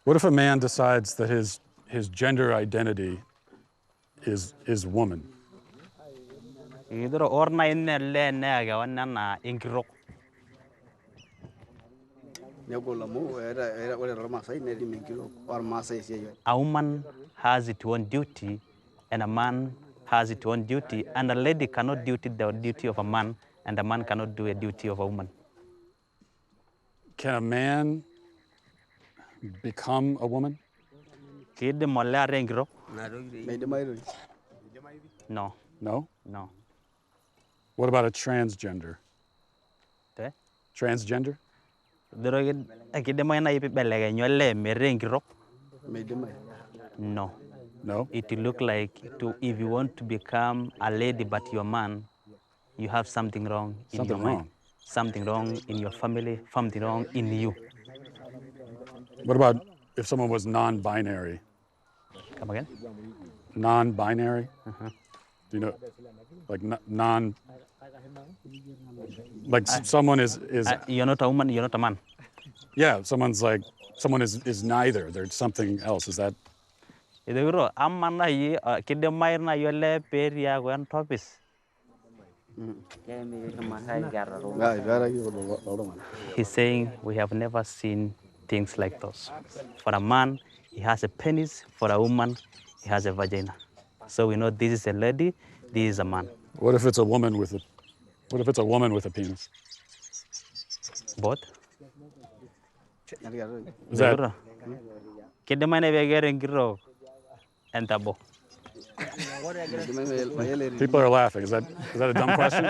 What if a man decides that his gender identity is woman? Idro orna inne le ne ga wannan na ingiro. A woman has its own duty, and a man has its own duty, and a lady cannot do the duty of a man, and a man cannot do a duty of a woman. Can a man become a woman? Kid molla rengiro? No. No? No. What about a transgender? Te? Transgender? Dero kid mo na ipi belega nyolle me rengiro? No. No? It look like if you want to become a lady but you're a man, you have something wrong in Something your mind. wrong. Something wrong in your family, something wrong in you. What about if someone was non-binary? Come again? Non-binary? Do you know, like someone is You're not a woman, you're not a man. yeah, someone is neither. There's something else. Is that? Ideguro amana yi kide mayna yolle peria gwan topis. He's saying we have never seen things like those. For a man, he has a penis. For a woman, he has a vagina. So we know this is a lady, this is a man. What if it's a woman with a penis? Both. Is that? Kide mayna begere ngiro entabo. People are laughing. Is that a dumb question?